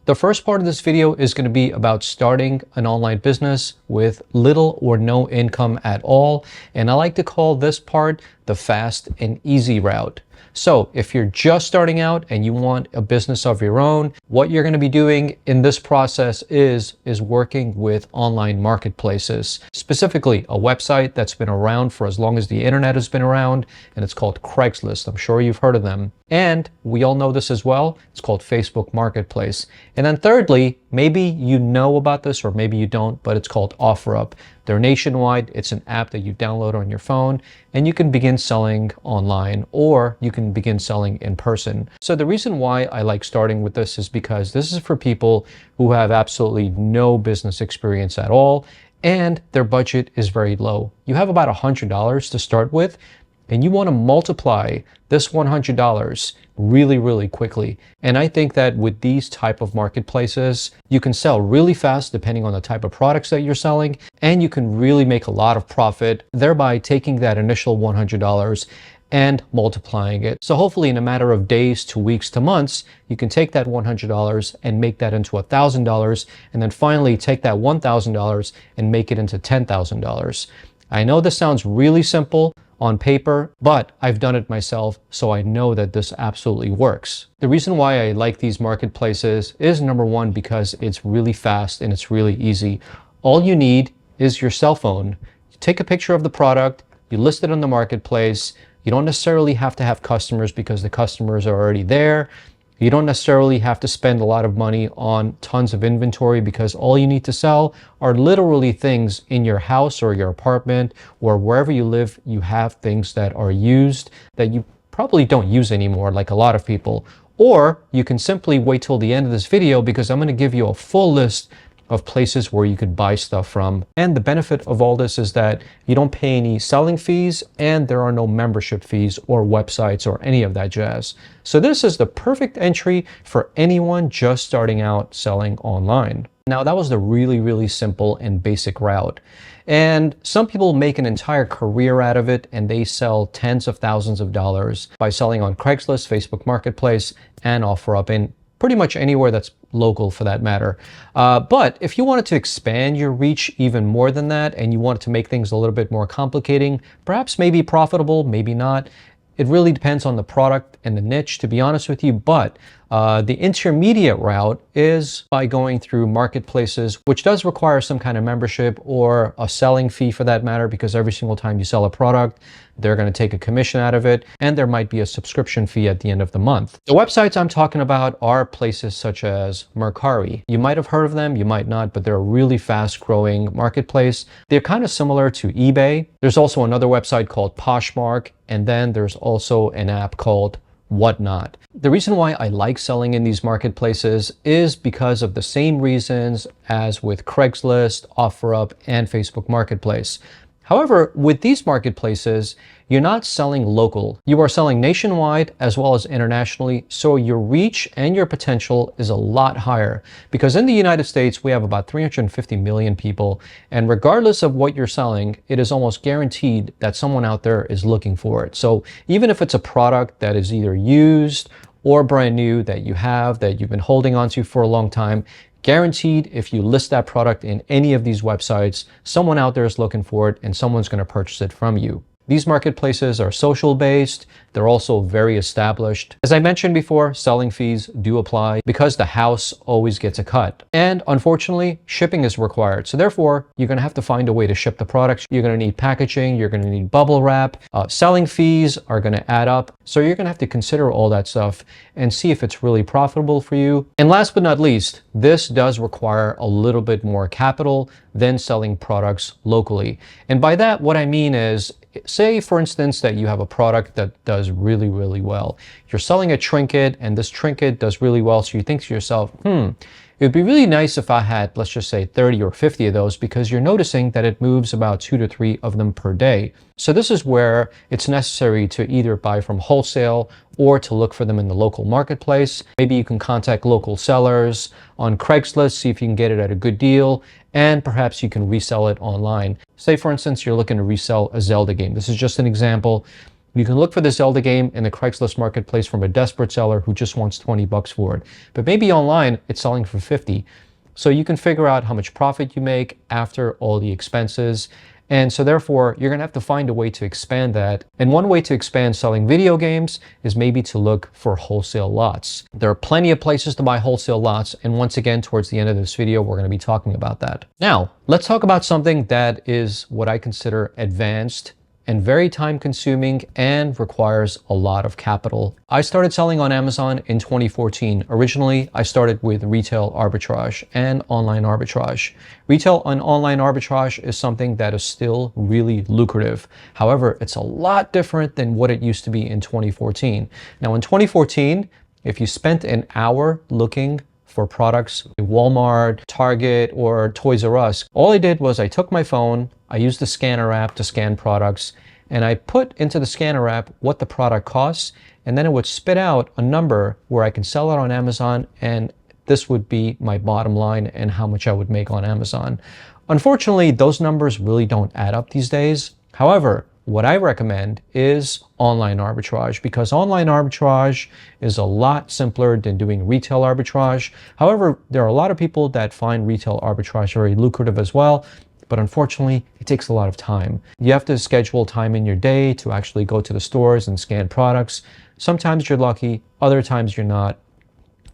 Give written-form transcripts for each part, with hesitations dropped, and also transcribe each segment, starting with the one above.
The first part of this video is going to be about starting an online business with little or no income at all. And I like to call this part the fast and easy route. So if you're just starting out and you want a business of your own, what you're going to be doing in this process is working with online marketplaces, specifically a website that's been around for as long as the internet has been around, and it's called Craigslist. I'm sure you've heard of them. And we all know this as well. It's called Facebook Marketplace. And then thirdly, maybe you know about this or maybe you don't, but it's called OfferUp. They're nationwide. It's an app that you download on your phone and you can begin selling online or you can begin selling in person. So the reason why I like starting with this is because this is for people who have absolutely no business experience at all and their budget is very low. You have about $100 to start with, and you want to multiply this $100 really quickly. And I think that with these type of marketplaces, you can sell really fast depending on the type of products that you're selling, and you can really make a lot of profit, thereby taking that initial $100 and multiplying it. So hopefully in a matter of days to weeks to months, you can take that $100 and make that into $1,000, and then finally take that $1,000 and make it into $10,000. I know this sounds really simple on paper, but I've done it myself, so I know that this absolutely works. The reason why I like these marketplaces is number one, because it's really fast and it's really easy. All you need is your cell phone. You take a picture of the product, you list it on the marketplace. You don't necessarily have to have customers because the customers are already there. You don't necessarily have to spend a lot of money on tons of inventory because all you need to sell are literally things in your house or your apartment or wherever you live. You have things that are used that you probably don't use anymore, like a lot of people. Or you can simply wait till the end of this video because I'm going to give you a full list of places where you could buy stuff from. And the benefit of all this is that you don't pay any selling fees and there are no membership fees or websites or any of that jazz. So this is the perfect entry for anyone just starting out selling online. Now that was the really simple and basic route. And some people make an entire career out of it and they sell tens of thousands of dollars by selling on Craigslist, Facebook Marketplace, and OfferUp, and pretty much anywhere that's local for that matter. But if you wanted to expand your reach even more than that and you wanted to make things a little bit more complicating, perhaps maybe profitable, maybe not. It really depends on the product and the niche, to be honest with you. But the intermediate route is by going through marketplaces, which does require some kind of membership or a selling fee for that matter, because every single time you sell a product, they're going to take a commission out of it, and there might be a subscription fee at the end of the month. The websites I'm talking about are places such as Mercari. You might have heard of them, you might not, but they're a really fast-growing marketplace. They're kind of similar to eBay. There's also another website called Poshmark, and then there's also an app called Whatnot. The reason why I like selling in these marketplaces is because of the same reasons as with Craigslist, OfferUp, and Facebook Marketplace. However, with these marketplaces, you're not selling local. You are selling nationwide as well as internationally, so your reach and your potential is a lot higher. Because in the United States, we have about 350 million people, and regardless of what you're selling, it is almost guaranteed that someone out there is looking for it. So even if it's a product that is either used or brand new that you've been holding onto for a long time, guaranteed, if you list that product in any of these websites, someone out there is looking for it and someone's going to purchase it from you. These marketplaces are social based. They're also very established. As I mentioned before, selling fees do apply because the house always gets a cut. And unfortunately, shipping is required. So therefore, you're going to have to find a way to ship the products. You're going to need packaging. You're going to need bubble wrap. Selling fees are going to add up. So you're going to have to consider all that stuff and see if it's really profitable for you. And last but not least, this does require a little bit more capital than selling products locally. And by that, what I mean is, say for instance that you have a product that does really well. You're selling a trinket and this trinket does really well, so you think to yourself, it would be really nice if I had, let's just say 30 or 50 of those, because you're noticing that it moves about 2 to 3 of them per day. So this is where it's necessary to either buy from wholesale or to look for them in the local marketplace. Maybe you can contact local sellers on Craigslist, see if you can get it at a good deal, and perhaps you can resell it online. Say for instance, you're looking to resell a Zelda game. This is just an example. You can look for the Zelda game in the Craigslist marketplace from a desperate seller who just wants 20 bucks for it. But maybe online it's selling for 50. So you can figure out how much profit you make after all the expenses. And so therefore, you're gonna have to find a way to expand that. And one way to expand selling video games is maybe to look for wholesale lots. There are plenty of places to buy wholesale lots. And once again, towards the end of this video, we're gonna be talking about that. Now, let's talk about something that is what I consider advanced and very time consuming and requires a lot of capital. I started selling on Amazon in 2014. Originally, I started with retail arbitrage and online arbitrage. Retail and online arbitrage is something that is still really lucrative. However, it's a lot different than what it used to be in 2014. Now in 2014, if you spent an hour looking for products at Walmart, Target, or Toys R Us, all I did was I took my phone, I used the scanner app to scan products, and I put into the scanner app what the product costs, and then it would spit out a number where I can sell it on Amazon, and this would be my bottom line and how much I would make on Amazon. Unfortunately, those numbers really don't add up these days. However, what I recommend is online arbitrage, because online arbitrage is a lot simpler than doing retail arbitrage. However, there are a lot of people that find retail arbitrage very lucrative as well, but unfortunately, it takes a lot of time. You have to schedule time in your day to actually go to the stores and scan products. Sometimes you're lucky, other times you're not.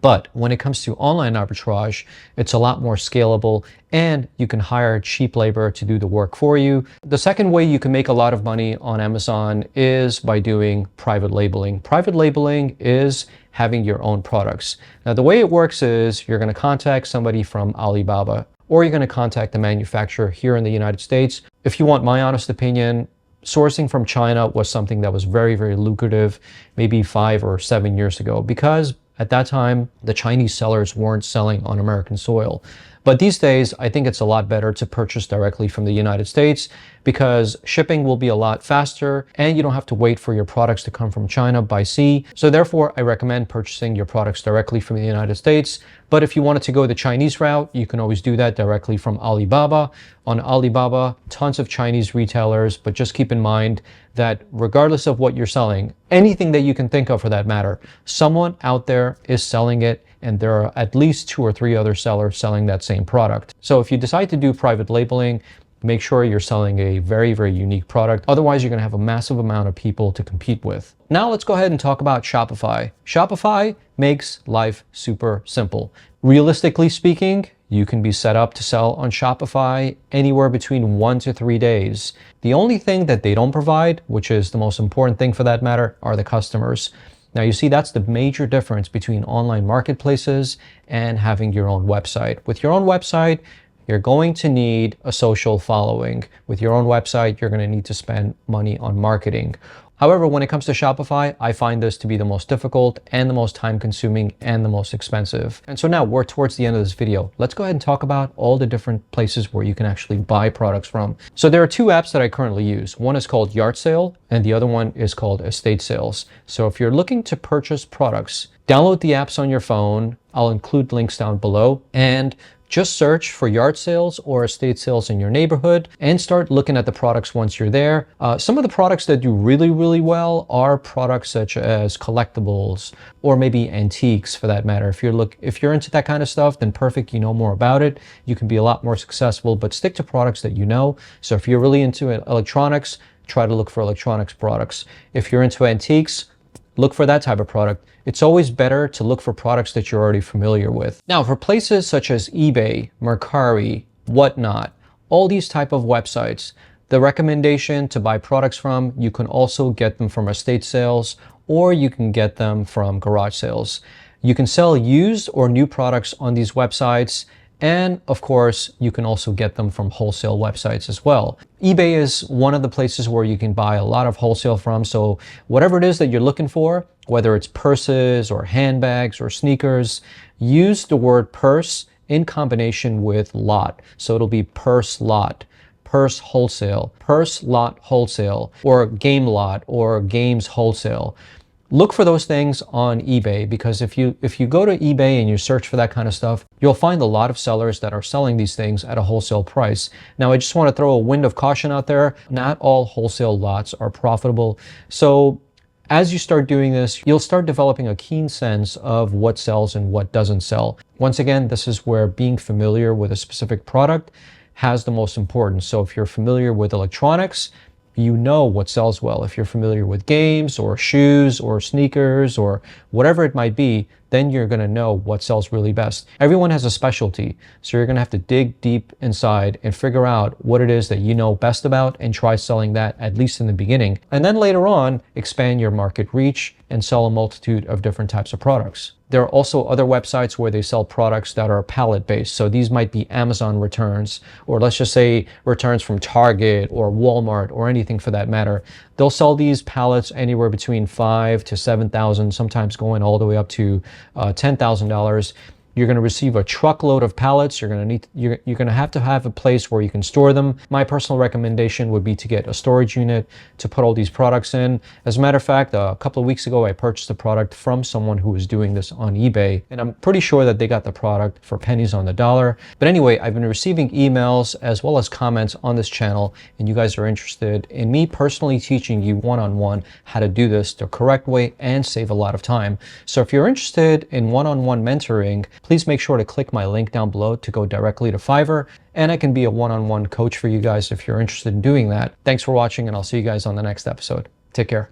But when it comes to online arbitrage, it's a lot more scalable and you can hire cheap labor to do the work for you. The second way you can make a lot of money on Amazon is by doing private labeling. Private labeling is having your own products. Now, the way it works is you're going to contact somebody from Alibaba, or you're going to contact the manufacturer here in the United States. If you want my honest opinion, sourcing from China was something that was very, very lucrative, maybe 5 or 7 years ago, because at that time, the Chinese sellers weren't selling on American soil. But these days, I think it's a lot better to purchase directly from the United States because shipping will be a lot faster and you don't have to wait for your products to come from China by sea. So therefore, I recommend purchasing your products directly from the United States. But if you wanted to go the Chinese route, you can always do that directly from Alibaba. On Alibaba, tons of Chinese retailers, but just keep in mind that regardless of what you're selling, anything that you can think of for that matter, someone out there is selling it, and there are at least 2 or 3 other sellers selling that same product. So if you decide to do private labeling, make sure you're selling a very, very unique product. Otherwise, you're going to have a massive amount of people to compete with. Now let's go ahead and talk about Shopify. Shopify makes life super simple. Realistically speaking, you can be set up to sell on Shopify anywhere between 1 to 3 days. The only thing that they don't provide, which is the most important thing for that matter, are the customers. Now you see, that's the major difference between online marketplaces and having your own website. With your own website, you're going to need a social following. With your own website, you're going to need to spend money on marketing. However, when it comes to Shopify, I find this to be the most difficult and the most time consuming and the most expensive. And so now we're towards the end of this video. Let's go ahead and talk about all the different places where you can actually buy products from. So there are 2 apps that I currently use. One is called Yard Sale and the other one is called Estate Sales. So if you're looking to purchase products, download the apps on your phone. I'll include links down below, and just search for yard sales or estate sales in your neighborhood and start looking at the products once you're there. Some of the products that do really, really well are products such as collectibles or maybe antiques for that matter. If you're into that kind of stuff, then perfect, you know more about it. You can be a lot more successful, but stick to products that you know. So if you're really into electronics, try to look for electronics products. If you're into antiques, look for that type of product. It's always better to look for products that you're already familiar with. Now, for places such as eBay, Mercari, whatnot, all these type of websites, the recommendation to buy products from, you can also get them from estate sales or you can get them from garage sales. You can sell used or new products on these websites. And of course, you can also get them from wholesale websites as well. eBay is one of the places where you can buy a lot of wholesale from. So whatever it is that you're looking for, whether it's purses or handbags or sneakers, use the word purse in combination with lot. So it'll be purse lot, purse wholesale, purse lot wholesale, or game lot or games wholesale. Look for those things on eBay, because if you go to eBay and you search for that kind of stuff, you'll find a lot of sellers that are selling these things at a wholesale price. Now, I just want to throw a wind of caution out there. Not all wholesale lots are profitable. So as you start doing this, you'll start developing a keen sense of what sells and what doesn't sell. Once again, this is where being familiar with a specific product has the most importance. So if you're familiar with electronics, you know what sells well. If you're familiar with games or shoes or sneakers or whatever it might be, then you're going to know what sells really best. Everyone has a specialty, so you're going to have to dig deep inside and figure out what it is that you know best about and try selling that, at least in the beginning. And then later on, expand your market reach and sell a multitude of different types of products. There are also other websites where they sell products that are pallet-based. So these might be Amazon returns, or let's just say returns from Target or Walmart or anything for that matter. They'll sell these pallets anywhere between $5,000 to $7,000, sometimes going all the way up to $10,000. You're going to receive a truckload of pallets. You're going to have a place where you can store them. My personal recommendation would be to get a storage unit to put all these products in. As a matter of fact, a couple of weeks ago, I purchased a product from someone who was doing this on eBay, and I'm pretty sure that they got the product for pennies on the dollar. But anyway, I've been receiving emails as well as comments on this channel, and you guys are interested in me personally teaching you one-on-one how to do this the correct way and save a lot of time. So if you're interested in one-on-one mentoring, please make sure to click my link down below to go directly to Fiverr, and I can be a one-on-one coach for you guys if you're interested in doing that. Thanks for watching, and I'll see you guys on the next episode. Take care.